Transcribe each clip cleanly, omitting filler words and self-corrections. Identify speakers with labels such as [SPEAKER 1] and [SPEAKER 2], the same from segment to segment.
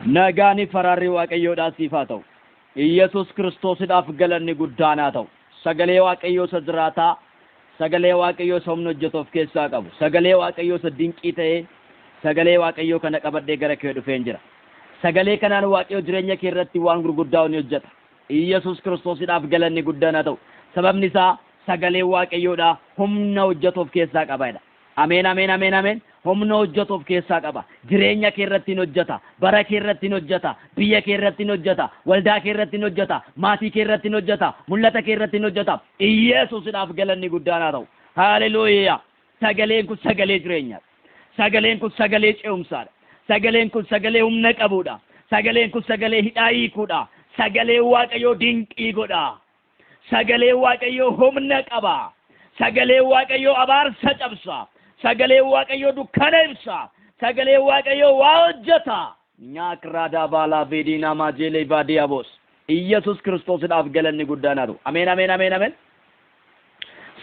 [SPEAKER 1] Nagaani fararri waaqayyoodhaa siif haa ta'u. Iyesuus Kiristoosidhaaf galanni guddaan haa ta'u. Sagalee waaqayyoo isa jiraataa, sagalee waaqayyoo isa humna hojjetu of keessaa qabu, sagalee waaqayyoo isa dinqii ta'ee, sagalee waaqayyoo kana qabadhee gara kee dhufeen jira. Sagalee kanaan waaqayyoo jireenya kee irratti waan gurguddaa ni hojjeta. Iyesuus Kiristoosidhaaf galanni guddaan haa ta'u. Sababni isaa sagalee waaqayyoodhaa humna hojjetu of keessaa qabaadha. Ameen ameen ameen ameen. Humna hojjetu of keessaa qaba. Jireenya kee irratti ni hojjeta, bara kee irratti ni hojjeta, biyya kee irratti ni hojjeta, waldaa kee irratti ni hojjeta, maatii kee irratti ni hojjeta, mul'ata kee irratti ni hojjeta. Iyesuusidhaaf galanni guddaan haa ta'u. Haleluuyaa. Sagaleen kun sagalee jireenyaa. Sagaleen kun sagalee ce'umsaadha. Sagaleen kun sagalee humna qabuudha. Sagaleen kun sagalee hidhaa hiikuudha. Sagalee waaqayyoo dinqii godha. Sagalee waaqayyoo humna qaba. Sagalee waaqayyoo abaarsa cabsa. Sagalee waaqayyoo dukkana ibsa. Sagalee waaqayyoo waa hojjeta. Nyaakraada baalaa beediinaa maajeelee baadiyaabos. Iyesuus Kiristoosidhaaf galanni guddaan haa ta'u. Ameen ameen ameen ameen.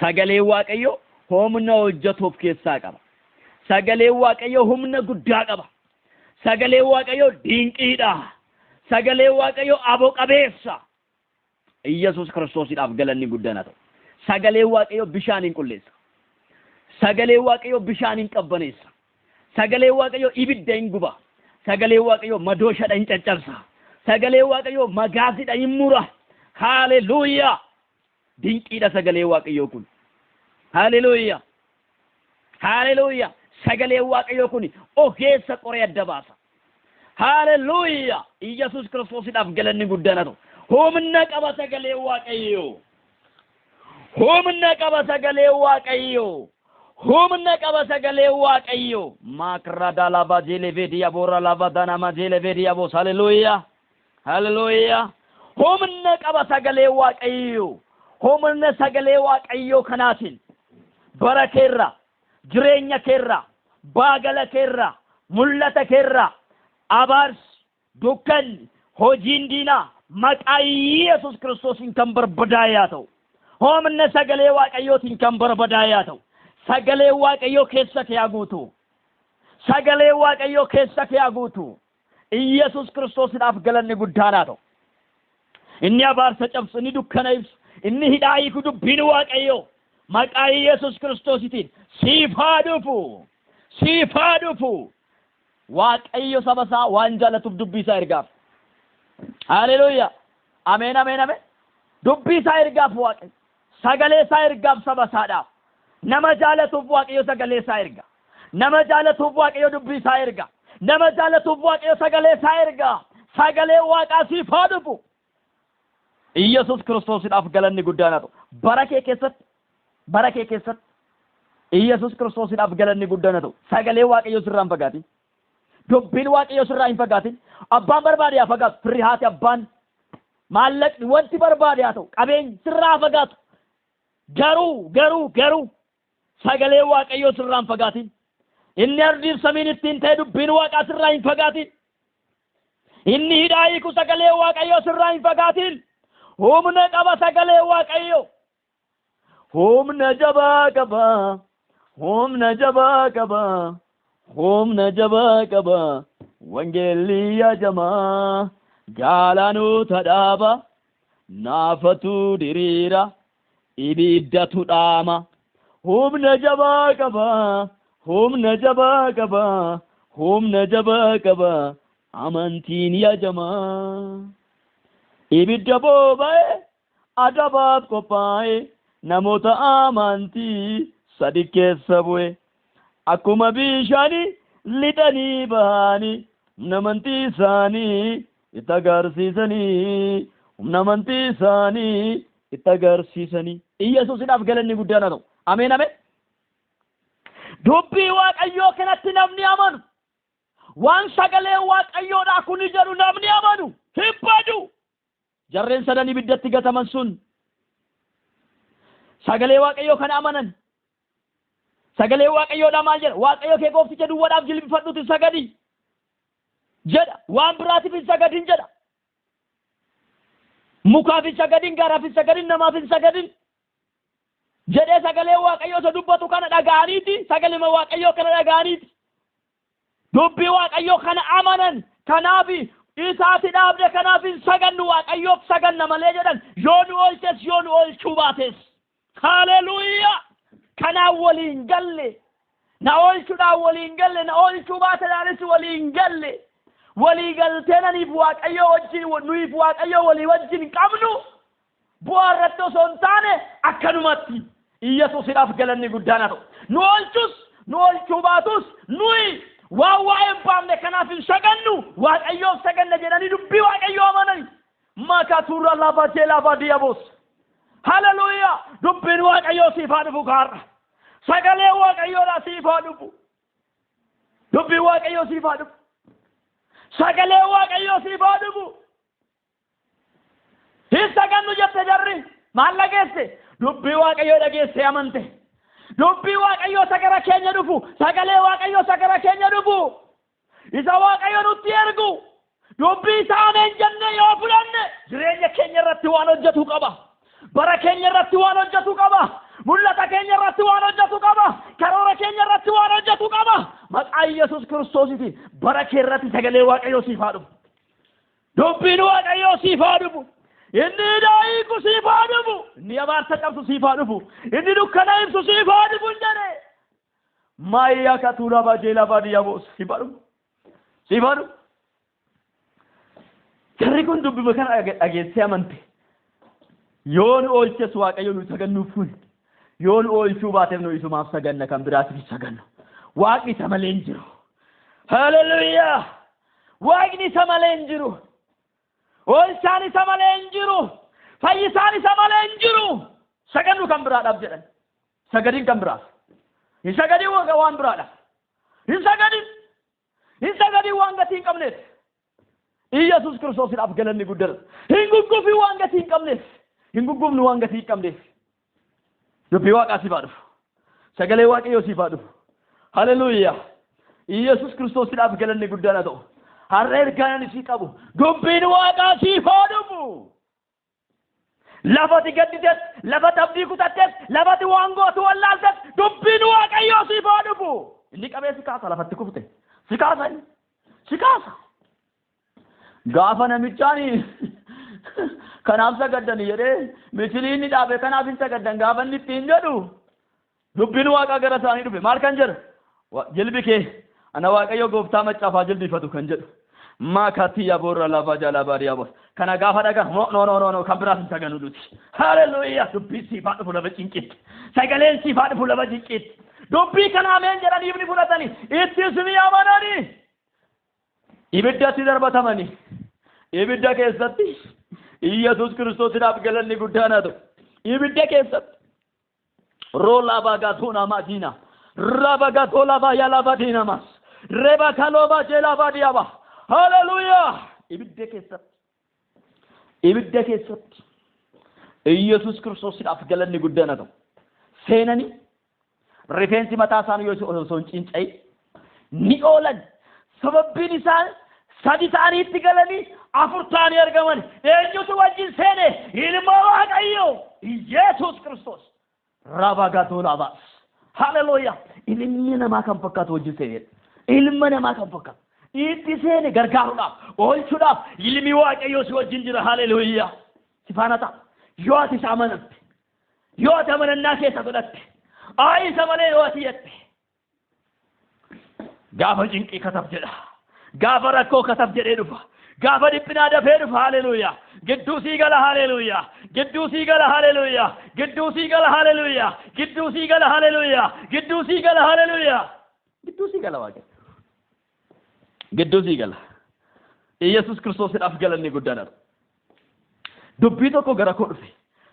[SPEAKER 1] Sagalee waaqayyoo humna hojjetu of keessaa qaba. Sagalee waaqayyoo humna guddaa qaba. Sagalee waaqayyoo dinqiidha. Sagalee waaqayyoo aboo qabeessa. Iyesuus Kiristoosidhaaf galanni guddaan haa ta'u. Sagalee waaqayyoo bishaaniin qulleessa. Sagalee waaqayyoo bishaaniin qabbaneessa. Sagalee waaqayyoo ibidda hin guba. Sagalee waaqayyoo madooshaadha hin caccabsa. Sagalee waaqayyoo magaasidha hin mura. Haleluuyaa. Dinqiidha sagalee waaqayyoo kun. Haleluuyaa. Haleluuyaa. Sagalee waaqayyoo kun ogeessa qoree adda baasa. Haleluuyaa. Iyesuus Kiristoosidhaaf galanni guddaan haa ta'u. Humna qaba sagalee waaqayyoo. Humna qaba sagalee waaqayyoo. Humna qaba sagalee waaqayyoo. Makrada laba jelevediya bora laba dana majelevediya bos. Haleluuyaa. Haleluuyaa. Humna qaba sagalee waaqayyoo. Humna sagalee waaqayyoo kanaatiin bara keerra, jireenya keerra, baagala keerra, mul'ata keerra, abaarsi, dukkanni, hojiin diinaa maqaa Yesuus Kiristoosiin kan barbadaa'e haa ta'u. Humna sagalee waaqayyootiin kan barbadaa'e haa ta'u. Sagalee waaqayyoo keessa kee haa guutu. Sagalee waaqayyoo keessa kee haa guutu. Iyesuus Kiristoosidhaaf galanni guddaan haa ta'u. Inni abaarsa cabsu, inni dukkana ibsu, inni hidhaa hiiku dubbiin waaqayyoo maqaa Iyesuus Kiristoositiin siif haa dhufu. Siif haa dhufu. Waaqayyo saba isaa waan jaallatuuf dubbii isaa ergaaf. Haleluuyaa. Ameen ameen ameen. Dubbii isaa ergaaf waaqayyo. Sagalee isaa ergaaf saba isaadhaaf. Nama jaallatuuf waaqayyo sagalee isaa erga. Nama jaallatuuf waaqayyo dubbii isaa erga. Nama jaallatuuf waaqayyo sagalee isaa erga. Sagalee waaqaa siif haa dhufu. Iyesuus Kiristoosidhaaf galanni guddaan haa ta'u. Bara kee keessatti Iyesuus Kiristoosidhaaf galanni guddaan haa ta'u. Sagalee waaqayyo sirraa hin fagaatin. Dubbiin waaqayyo sirraa hin fagaatin. Abbaan barbaade haa fagaatu. Firri haati abbaan maallaqni wanti barbaade haa ta'u. Qabeenyi sirraa fagaatu. Garuu sagalee waaqayyoo sirraa hin fagaatin. Inni ardiif samiin ittiin ta'e dubbiin waaqaa sirraa hin fagaatin. Inni hidhaa hiiku sagalee waaqayyoo sirraa hin fagaatin. Humna qaba sagalee waaqayyoo. Humna jabaa qaba. Humna jabaa qaba. Humna jabaa qaba. Wangeelli yaajamaa. Gaalaanota dhaaba. Naafatu diriira. Ibiddatu dhaama. Humna jabaa qaba. Humna jabaa qaba. Humna jabaa qaba. Amantiin yaajamaa. Ibidda booba'e adabaaf qophaa'e namoota amantii sadi keessa bu'e. Akkuma bishaanii lixanii bahanii humna amantii isaanii itti agarsiisanii. Humna amantii isaanii itti agarsiisanii. Iyesuusidhaaf galanni guddaan haa ta'u. Ameen ameen. Dubbii waaqayyoo kanatti namni amanu. Waan sagalee waaqayyoodhaa kun jedhu namni amanu hin badu. Jarreen sadan ibiddatti gataman sun sagalee waaqayyoo kana amanan. Sagalee waaqayyoodhaa maal jedha? Waaqayyo kee goofticha duwwaadhaaf jilbifadhuuti sagadi jedha. Waan biraatiif hin sagadin jedha. Mukaaf hin sagadin, gaaraaf hin sagadin, namaaf hin sagadin jedhee sagalee waaqayyoo isa dubbatu kana dhaga'aniiti. Sagalee waaqayyoo kana dhaga'aniiti. Dubbii waaqayyoo kana amanan kanaafi isaati dhaabde kanaafin sagannu waaqayyoof saganna malee jedhan yoo nu oolches yoo nu oolchuu baates haleluuyaa kanaan waliin galle na oolchuudhaan waliin galle na oolchuu baatedhaanis waliin galle walii galteenaniif waaqayyoo wajjin nuyiif waaqayyoo walii wajjin qabnu bu'aa irratti osoo hin taane akkanumatti Yesuusidhaaf galanni guddaan haa ta'u nu oolchus nu oolchuu baatus nuyi waan waa'ee baamne kanaaf hin sagannu waaqayyoof saganna jedhanii dubbii waaqayyoo amanani makaturra lafatee lafa diyaboos haleluuyaa dubbiin waaqayyoo siif haa dhufu kaarra sagalee waaqayyoodhaa siif haa dhufu dubbiin waaqayyoo siif haa dhufu sagalee waaqayyoo siif haa dhufu hin sagannu jette jarri maal dhageesse dubbii waaqayyoo dhageesse amante dubbii waaqayyoo sagara keenya dhufu sagalee waaqayyoo sagara keenya dhufu isa waaqayyoo nutti ergu dubbii isaa ameen jenne yoo fudhanne jireenya keenya irratti waan hojjetu qaba bara keenya irratti waan hojjetu qaba mul'ata keenya irratti waan hojjetu qaba karoora keenya irratti waan hojjetu qaba maqaa Yesuus Kiristoositiin bara kee irratti sagalee waaqayyoo siif haa dhufu dubbiin waaqayyoo siif haa dhufu inni daa'iku siif haa dhufu inni abaarsa qabsu siif haa dhufu inni dukkana ibsu siif haa dhufu jedhe maayyaa katuula bajeela baadiyyaboos siif haa dhufu siif haa dhufu jarri kun dubbima kana dhageessee amante yoon oolches waaqayyo nu sagannuuf kun yoon oolchuu baateef nu isumaaf saganna kan biraatiif sagannu waaqni isa malee hin jiru haleluuyaa waaqni isa malee hin jiru oolchaan isa malee hin jiru fayyisaan isa malee hin jiru sagannu kan biraadhaaf jedhan sagadiin kan biraaf hin sagadin waan biraadhaaf hin sagadin waan gatii hin qabneef Yesuus Kiristoosidhaaf galanni guddaan hin guggufni waan gatii hin qabneef hin guggufni waan gatii hin qabneef dubbii waaqaa siif haa dhufu sagalee waaqayyoo siif haa dhufu haleluuyaa Yesuus Kiristoosidhaaf galanni guddaan haa ta'u har'a ergaan isii qabu dubbiin waaqaa siif haa dhufu lafati gaddites lafati abdii kutattes lafati waan gootu wallaaltes dubbiin waaqayyoo siif haa dhufu inni qabee si kaasa lafatti kufte si kaasa gaafa namichaani kanaaf sagaddani jedhee misiliin ni dhaabe kanaaf hin sagaddan gaafa inni ittiin jedhu dubbiin waaqaa gara isaanii dhufe maal kan jedhu jilbi kee ana waaqayyo gooftaa maccaafaa jilbifatu kan jedhu makati yaborra lava jala bariabos kana gaafa dhaga no kan biraas hin saganu duti haleluuyaa dubbii siif haa dhufu lafa cinqitti sagaleen siif haa dhufu lafa cinqitti dubbii kana ameen jedhaniif ni fudhatanii itti isinii amananii ibiddatti darbatamanii ibidda keessatti Yesuus Kiristoosiidhaaf galanni guddaan haa ta'u ibidda keessatti rola bagatuna majina rabagatola vaya lava dinamas reba kalova jela vadiaba haleluuyaa ibidda keessatti Yesuus Kiristoosiidhaaf galanni guddaan haa ta'u seenanii rifeensi mataa isaanii yoo osoo hin cinca'e ni oolan sababbiin isaan sadi ta'aniitti galanii afur ta'anii argaman eenyutu wajjin seene ilma waaqayyoo Yesuus Kiristoos rabagatola vas haleluuyaa ilmi namaa kan fakkaatu wajjin seene ilma namaa kan fakkaatu itti seene gargaaruudhaaf oolchuudhaaf ilmi waaqayyoo si wajjin jira haleluuyaa si faana ta'a yoo ati isa amanatte yoo ati amanannaa keessa godhatte isa malee yoo ati jette gaafa cinqii katab jedha gaafa rakkoo katab jedhee dhufa gaafa dhiphinaa dafee dhufa haleluuyaa gidduu sii gala haleluuyaa gidduu sii gala haleluuyaa gidduu sii gala haleluuyaa gidduu sii gala haleluuyaa gidduu sii gala haleluuyaa gidduu sii gala waaqe gidduu sii gala Yesuus Kiristoosiidhaaf galanni guddaan dubbii tokko gara koo dhufe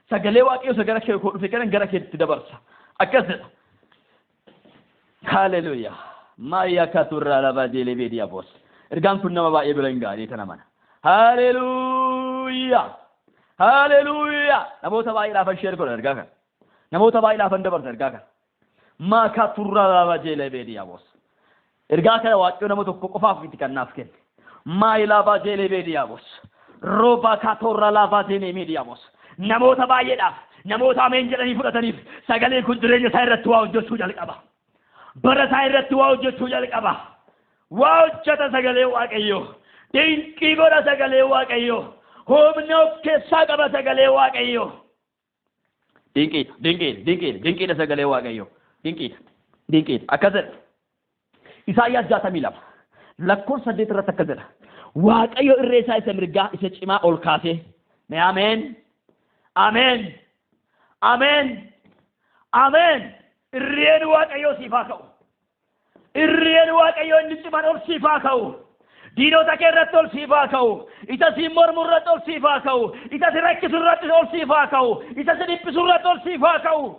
[SPEAKER 1] sagalee waaqayyoo gara kee koo dhufe kan gara keetti dabarsa akkas jedha haleluuyaa maayyaa katurraa lafaa jeelee beediyaa boos ergaan kun nama baay'ee bira hin gaane kana mana haleluuyaa namoota baay'eedhaaf sheer godha ergaa kana namoota baay'eedhaaf dabarsa ergaa kana makaturraa lafaa jeelee beediyaa boos ergaa kana waaqayyoo nama tokko qofaaf itti kannaaf kenne maayi lafaa jeelee beediyaa boos rooba katurraa lafaa jeelee beediyaa boos namoota baay'eedhaaf namoota ameen jedhanii fudhataniif sagaleen kun jireenya isaa irratti waa hojjechuu jalqaba bara isaa irratti waa hojjechuu jalqaba waa hojjeta sagalee waaqayyoo dinqii godha sagalee waaqayyo humna of keessaa qaba sagalee waaqayyo dinqiidha sagalee waaqayyo dinqiidha akkasuma Isaayyaas 62 lakkoofsa 8 irratti akka jedha waaqayyo irree isaa isa mirgaa isa cimaa ol kaasee ameen ameen ameen ameen irreen waaqayyo siif haa ka'u irreen waaqayyo inni cimaan ol siif haa ka'u diinota kee irratti ol siif haa ka'u isa si mormu irratti ol siif haa ka'u isa si rakkisu irratti ol siif haa ka'u isa si dhiphisu irratti ol siif haa ka'u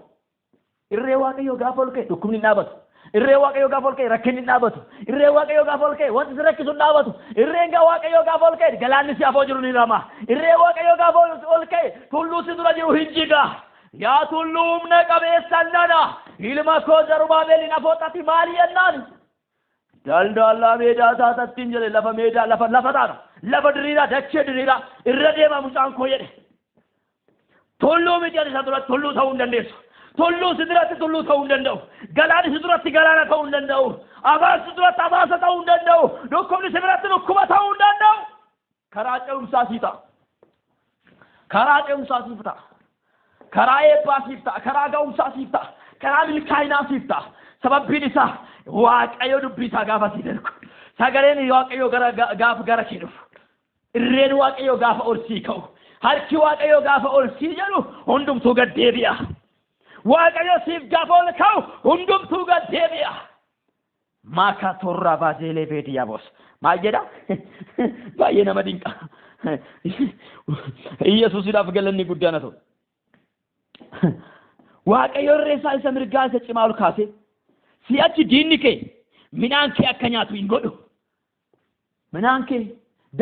[SPEAKER 1] irree waaqayyo gaafa ol ka'e dhukkubni hin dhaabatu irree waaqayyo gaafa ol ka'e rakkinni hin dhaabatu irree waaqayyo gaafa ol ka'e wanti si rakkisu hin dhaabatu irreen waaqayyo gaafa ol ka'e galaanni si afoo jiru ni rama irree waaqayyo gaafa ol ka'e tulluu si dura jiru hin jiga yaa tulluu humna qabeessa nana ilma koo Zarubaabelin afooxatti maali jennaan daldalaa meedaa taatattiin jedhe lafa meedaa lafa taana lafa diriiraa dachee diriiraa irra deema mucaan koo jedhe tulluu miti isa duratti tulluu ta'uu hin dandeessu tulluu si duratti tulluu ta'uu hin danda'u galaanni si duratti galaana ta'uu hin danda'u abaarsi si duratti abaarsa ta'uu hin danda'u dhukkubni si biratti dhukkuba ta'uu hin danda'u karaa ce'umsaa sii ta'a karaa ce'umsaa siif ta'a karaa eebbaa siif ta'a karaa ga'umsaa siif ta'a karaa milkaa'inaa siif ta'a sababbiin isaa waaqayyo dubbii isaa gaafa sii darbu sagaleen waaqayyo gaafa gara kee dhufu irreen waaqayyo gaafa ol sii ka'u harki waaqayyo gaafa ol sii jedhu hundumtuu gad deebi'a waaqayyo siif gaafa ol ka'u hundumtuu gad deebi'a maakaa torraa baazeelee beediyaa boos maal jedha baay'ee nama dinqa Iyyesuusiidhaaf galanni guddaan haa ta'u waaqayyo irree isaa isa mirgaa isa cimaa ol kaasee si'achi diinni kee midhaan kee akka nyaatu hin godhu midhaan kee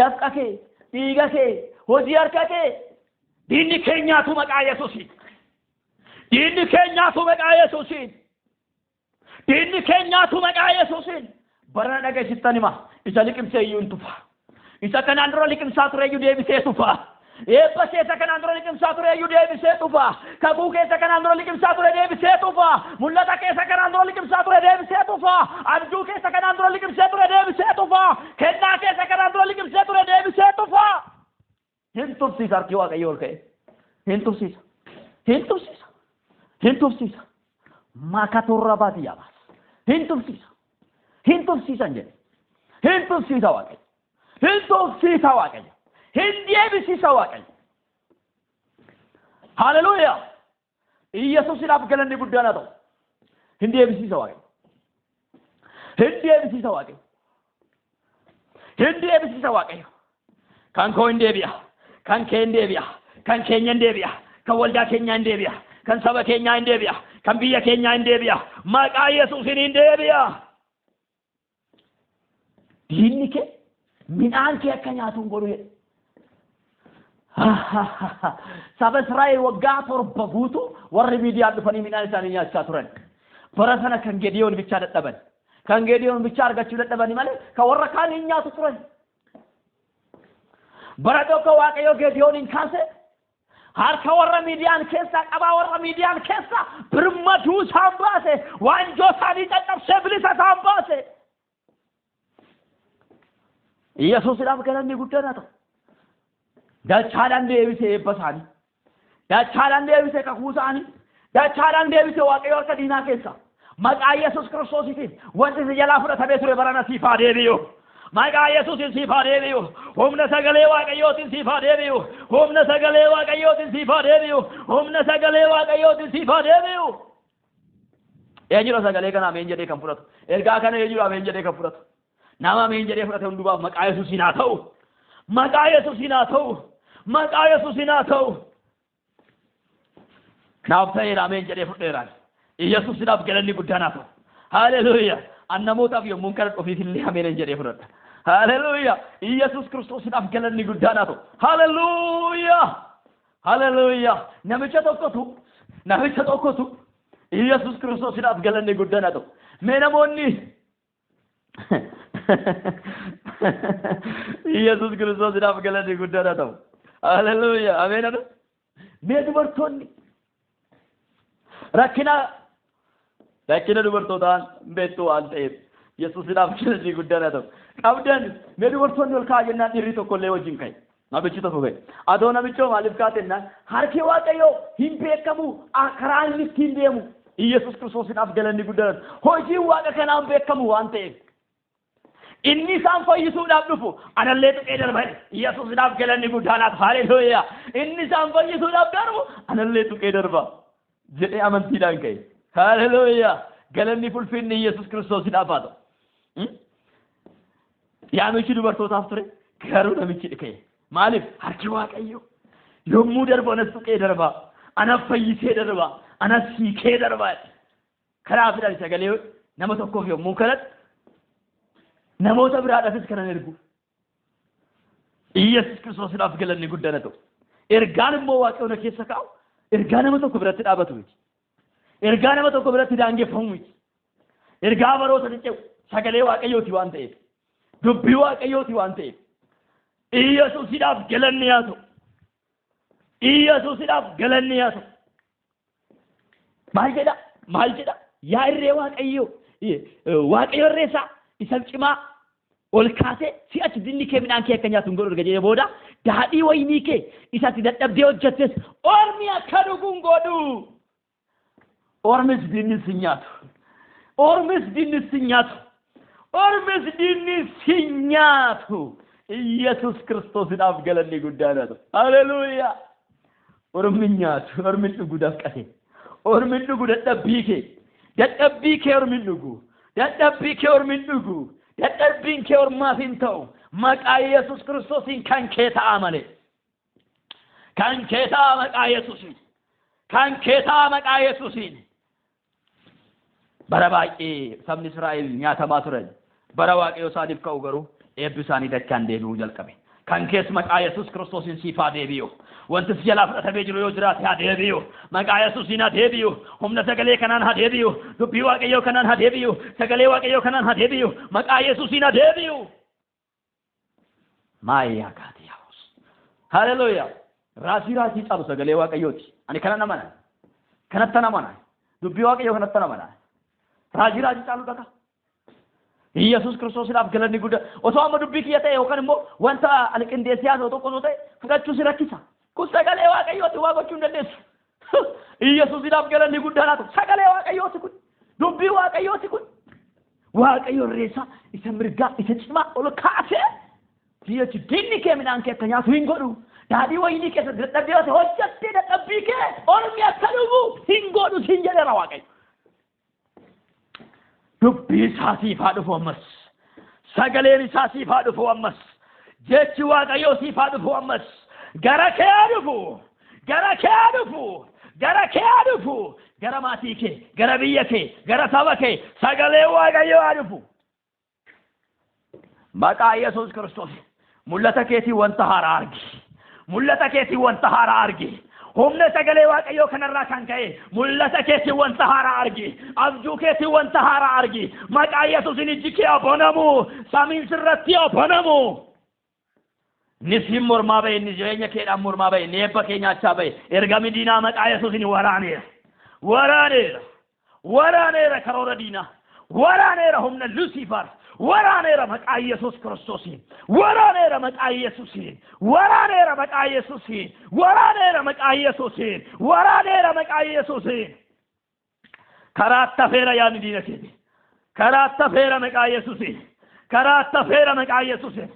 [SPEAKER 1] dafqa kee dhiiga kee hojii harka kee diinni kee nyaatu maqaa Yesuusiin diinni kee nyaatu maqaa Yesuusiin diinni kee nyaatu maqaa Yesuusiin barana dhageessistan hima isa liqimsee iyyuu hin tufa isa kanaan dura liqimsaa ture iyyuu deebisee tufa eebba keessa kanaan dura liqimsaa ture iyyuu deebisee tufa kakuu keessa kanaan dura liqimsaa ture deebisee tufa mul'ata keessa kanaan dura liqimsaa ture deebisee tufa abjuu keessa kanaan dura liqimsee ture deebisee tufa kennaa keessa kanaan dura liqimsee ture deebisee tufa hin tufsiisa harki waaqayyo ol ka'e hin tufsiisa maka turra baadiyyaa baas hin tufsiisan jedhe hin tufsiisa waaqayyo hin deebisiisa waaqayyo haleluuyaa Iyyesuusiidhaaf galanni guddaan haa ta'u hin deebisiisa waaqayyo kan koo hin deebi'a kan kee hin deebi'a kan keenya hin deebi'a kan waldaa keenyaa hin deebi'a kan saba keenyaa hin deebi'a kan biyya keenyaa hin deebi'a maqaa Yesuusiin hin deebi'a diinni kee midhaan kee akka nyaatu hin godhu jedhe saba Israa'el waggaa torba guutuu warri miidiyaan dhufanii midhaan isaanii nyaachaa turan bara sana kan Gediyoon bichaa dadhaban kan Gediyoon bichaa argachuu dadhabani malee kan warra kaan hin nyaatu turan bara tokko waaqayyo Gediyoonin kaase harka warra miidiyaan keessaa qabaa warra miidiyaan keessaa birmaduu isaan baase waanjoo isaanii caccabsee bilisa isaan baase Iyyesuusiidhaaf galanni guddaan haa ta'u dachaadhaan deebisee eebba isaanii dachaadhaan deebisee kakuu isaanii dachaadhaan deebisee waaqayyo harka diinaa keessa maqaa Yesuus Kiristoosiitiin wanti si jalaa fudhatamee ture barana siif haa deebi'u maqaa Yesuusiin siif haa deebi'u humna sagalee waaqayyootiin siif haa deebi'u humna sagalee waaqayyootiin siif haa deebi'u humna sagalee waaqayyootiin siif haa deebi'u eenyudha sagalee kana ameen jedhee kan fudhatu ergaa kana eenyudha ameen jedhee kan fudhatu nama ameen jedhee fudhate hundumaaf maqaa Yesuusiin haa ta'u maqaa Yesuusiin haa ta'u maqaa Yesuusiin haa ta'u naaf ta'eera ameen jedhee fudheeraan Iyyesuusiidhaaf galanni guddaan haa ta'u haleluuyaa an namootaaf yommuu kana ofiifillee ameen jedhee fudhadha haleluuyaa Iyyesuus Kiristoosiidhaaf galanni guddaan haa ta'u haleluuyaa namicha tokkotu Iyyesuus Kiristoosiidhaaf galanni guddaan haa ta'u mee namoonni Iyyesuus Kiristoosiidhaaf galanni guddaan haa ta'u haleluuyaa ameen haa ta'u mee dubartoonni rakkina dubartootaan beektuu waan ta'eef yesus idaf kelani guddana to qabdan medi worton yol kaajenna dirri to kolle wajin kai nabichi to koge adona bicho malif kaatenna harki waaqayyo hin beekamu akaraan littiin deemu yesus kristos idaf kelani guddana hoji waaqa kanaan beekamu waan ta'eef inni isaan fayyisuudhaaf dhufu anallee tuqee darba yesus idaf kelani guddana haleluya inni isaan fayyisuudhaaf darbu anallee tuqee darba jedhee amantiidhaan ka'e haleluya galanni fulfinni yesus kristos idaf haa ta'u yaamichi dubartootaaf ture garuu namichi dhikee maalif harki waaqayyo yommuu darbu anas tuqee darba ana fayyisee darba ana siikee darba karaa fidhan sagalee nama tokkoof yommuu kadhatu namoota biraadhaafis kanan ergu yesus kristos idaf galanni guddana ta'u ergaan immoo waaqayyoon keessa kaa'u ergaa nama tokko biratti dhaabatu miti ergaa nama tokko biratti daangeffamu miti ergaa baroota dhiceu sagalee waaqayyooti waan ta'eef dubbii waaqayyooti waan ta'eef yesus idaf galanni haa ta'u yesus idaf galanni haa ta'u maal jedha yaa irree waaqayyo irreessaa isa cimaa ol kaasee si'achi dinni kee midhaan kee akka nyaatu hin godhu jedhee booda daadhii waynii kee isatti dadhabdee hojjettes ormi akka dhugu hin godhu ormis dinni si nyaatu ormis dinni si nyaatu yesus kristos idaf galanni guddana ta'u haleluya ormi nyaatu ormi dhugu dafqate ormi dhugu dadhabbii kee ormi dhugu dadhabbii kee ormi dhugu dadhabbiin kee ormaaf hin ta'u maqaa yesus kristosiin kan kee ta'a malee kan kee ta'a maqaa yesusiin bara baay'ee sabni israa'el nyaatamaa turan bara waaqayyo isaaniif ka'u garuu eebbi isaanii dachaan deebi'uu jalqabe kan kees maqaa yesus kristosiin siifaa deebi'u wanti si jalaa fudhatamee jiru yoo jiraate haa deebi'u maqaa yesuusiin haa deebi'u humna sagalee kanaan haa deebi'u dubbii waaqayyoo kanaan haa deebi'u sagalee waaqayyoo kanaan haa deebi'u maqaa yesuusiin haa deebi'u maayaa kaatiyaawus haleluya raasii cabu sagalee waaqayyooti ani kana namana kanatti namana dubbii waaqayyoo kanatti namana raasii caalu dhaqa yesus kristos idaf galanni guddaa osoo amma dubbii kiyya ta'e yookaan immoo wanta ani qindeessee haasa'u tokko osoo ta'e fudhachuu si rakkisa kun sagalee waaqayyooti waa gochuu hin dandeessu yesus idaf galanni guddaa ta'u sagalee waaqayyooti kun dubbii waaqayyooti kun waaqayyo irreessaa isa mirgaa isa cimaa ol kaasee si'achi dinni kee midhaan kee akka nyaatu hin godhu daadhii waynii keessa dadhabdee hojjattee dadhabbii kee ormi akka dhugu hin godhu siin jedheera waaqayyo dubbii isaatiif haa dhufu ammas sagaleen isaatiif haa dhufu ammas jechi waaqayyoo siif haa dhufu ammas gara kee haa dhufu gara maatii kee gara biyya kee gara saba kee sagaleen waaqayyoo haa dhufu maqaa yesus kristos mul'ata keetii wanta haaraa argi humna sagalee waaqayyoo kanarraa kan ka'e mul'ata keetii wanta haaraa argi abjuu keetii wanta haaraa argi maqaa yesuusiin ijji kee abanamu samiin sirratti abanamu nisin mormaa ba'e inni jireenya keedhaan mormaa ba'e inni eebba kee nyaachaa ba'e ergami diinaa maqaa yesuusiin waraaneera karoora diinaa waraaneera humna lusiifar waraaneera maqaa yesus kristosiin waraaneera maqaa yesuusiin waraaneera maqaa yesuusiin karaatti hafeera yaadni diina keeti karaatti hafeera maqaa yesuusiin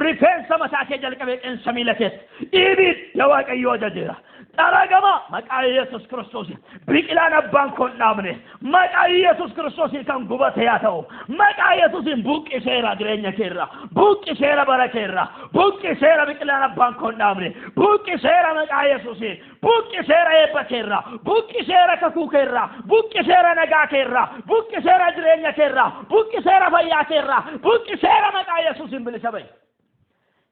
[SPEAKER 1] rifeensa mataa kee jalqabee qeensa miila keetti ibidda waaqayyoo ajajeera xaragama maqaa yesus kristosiin biqilaan abbaan koon dhaabne maqaa yesus kristosiin kan gubate haa ta'u maqaa yesuusiin buqqiseera jireenya keerra buqqiseera bara keerra buqqiseera biqilaan abbaan koon dhaabne buqqiseera maqaa yesuusiin buqqiseera eebba keerra buqqiseera kakuu keerra buqqiseera nagaa keerra buqqiseera jireenya keerra buqqiseera fayyaa keerra buqqiseera maqaa yesuusiin bilisa ba'i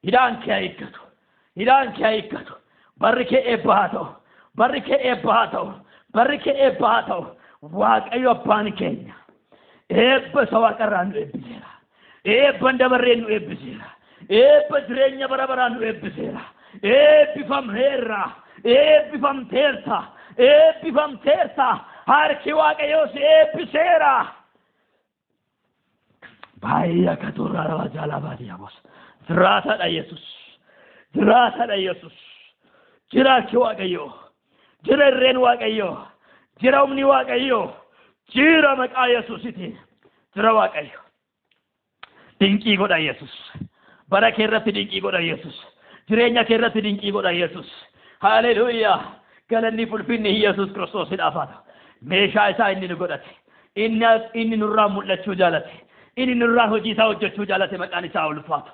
[SPEAKER 1] hidhaan kee hiikkatu barri kee eebba haa ta'u waaqayyo abbaan keenya eebba isa waaqarraa nu eebbiseera eebba dabarree nu eebbiseera eebba jireenya bara baraa nu eebbiseera eebbifamteerta harki waaqayyoo si eebbiseera بايا كتورا رجالا باديا بوس زراتا دا يسوس زراتا دا يسوس جراكي واقعيو جرا الرين واقعيو جرا أمني واقعيو جرا مكا يسوسيتي جرا واقعيو دينكي قد يسوس بركة رت دينكي قد يسوس جرينيا كرت دينكي قد يسوس هاليلويا قالني فلفيني يسوس كريستوس الأفاد ميشا إسا إني نقولت إني نرام ملتشو جالت إني نرام هجيسا وجتشو جالت مكاني سا ألفات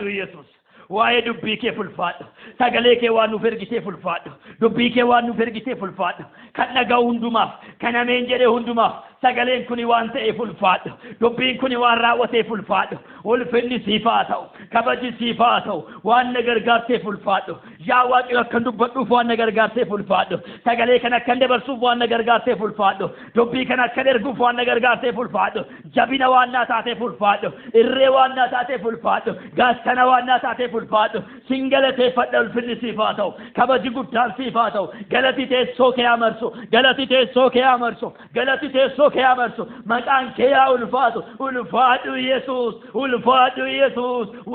[SPEAKER 1] يسوس waa'ee dubbii kee fulfaadhu sagalee kee waan nu fergisee fulfaadhu dubbii kee waan nu fergisee fulfaadhu kan dhaga'u hundumaaf kan ameen jedhee hundumaaf sagaleen kuni waan ta'e fulfaadhu dubbiin kuni waan raawwatee fulfaadhu ulfinni siif haa ta'u kabaji siif haa ta'u waan na gargaartee fulfaadhu yaa Waaqayyo akkan dubbadhuuf waan na gargaartee fulfaadhu sagalee kan akkan dabarsuuf waan na gargaartee fulfaadhu dubbii kan akkan erguuf waan na gargaartee fulfaadhu jabina waan naa taatee fulfaadhu irree waan naa taatee fulfaadhu gaachana waan naa taatee fulfaadhu singalatee fadha ulfinni siif haa ta'u kabaji guddaan siif haa ta'u galati teessoo kee amarsu galati teessoo kee amarsu galati teessoo kee amarsu maqaan kee haa ulfaadhu Yesuus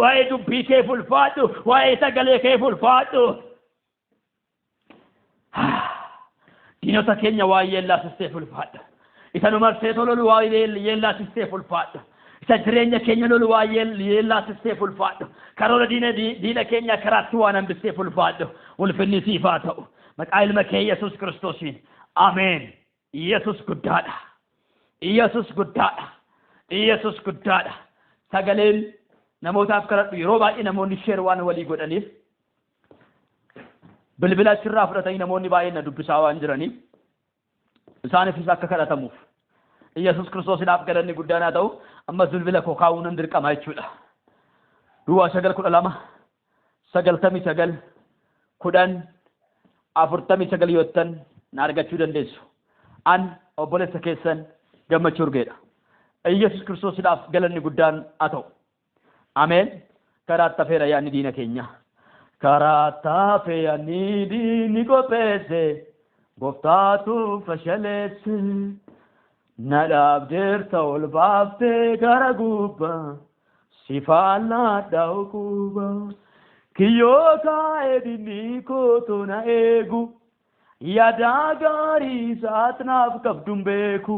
[SPEAKER 1] waa'ee dubbii kee fulfaadhu waa'ee sagalee kee fulfaadhu diinota keenya waa'ee yeellaasistee fulfaadhu isa nu marsee tololu waa'ee yeellaasistee fulfaadhu isa jireenya keenya lolu waa'ee yeellaasistee fulfaadhu karoora diina keenya karaatti waan hambistee fulfaadhu ulfinni siif haa ta'u maqaa ilma kee Yesuus Kiristoosiin ameen. Yesuus guddaadha Yesuus guddaadha sagaleen namootaaf kadhadhu yeroo baay'ee namoonni sheer waan walii godhaniif bilbila achirraa fudhatanii namoonni baay'een na dubbisaa waan jiraniif isaaniifis akka kadhatamuuf Yesuus Kiristoosiidhaaf galanni guddaan haa ta'u amma bilbila koo kaa'uun nan dirqama jechuudha. Duwwaa 912 99 10 49 yottan na argachuu dandeessu. An obboleessa keessan gammachuu urgeedha. Yesuus Kiristoosiidhaaf galanni guddaan haa ta'u. Ameen. Karaatti hafeera yaadni diina keenya. Karaatti hafee yaadni diinni qopheesse gooftaatu fashaleesse. Na dhaabdeerta ol baaftee gara gubbaa sifaallaa dhaa'u gubbaa kiyyoo kaa'ee dinni kootu na eegu yaada gaarii isaatnaaf qabduun beeku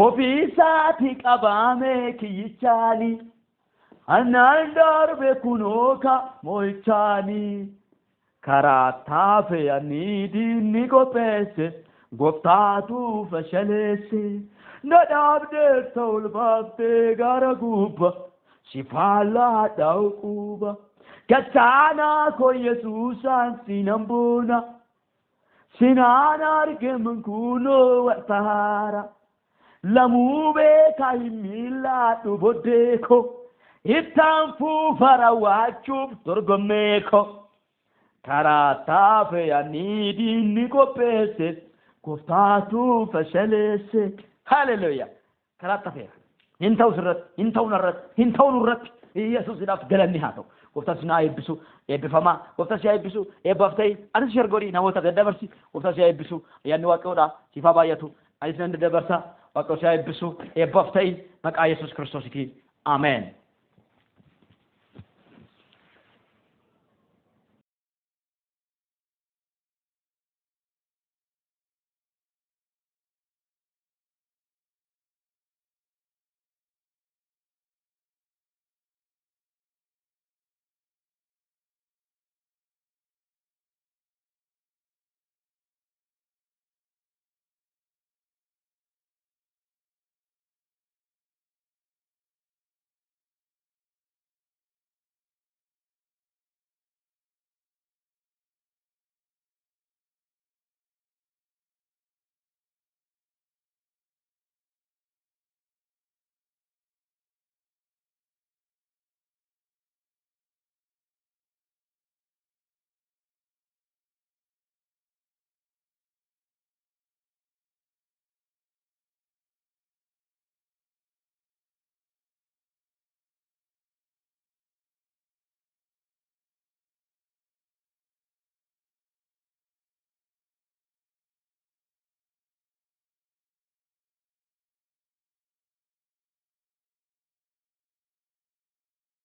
[SPEAKER 1] ofii isaati qabaamee kiyyichaani annaan darbe kunooka mo'ichaani karaa taafee ani diinni qopheesse gooftaatu fashaleesse na dhaabdeerta ol baaftee gara gubbaa sifaallaa dhaa'u gubbaa gachaanaa koo Yesuusaan sinan boona sinaan argaman kunoo wartaara lamuu beekaa hin miillaadhu boddeeko ittaan fuufara waachuuf dorgommeeko karaa taafee ani diinni qopheesse gooftaatu fashaleesse haleluuyaa karaa taafeera hin ta'u sirratti hin ta'u narratti hin ta'u nurratti Yesuusiidhaaf galanni haa ta'u gooftaan sinaa eebbisu eebbifamaa gooftaan si eebbisu eebbaaf ta'e anis shergorii namoota daddabarsi gooftaan si eebbisu ayyaanni Waaqayyoodha siifaa baay'atu anis nan daddabarsa Waaqayyo si eebbisu eebbaaf ta'e maqaa Yesuus Kiristoositiin ameen.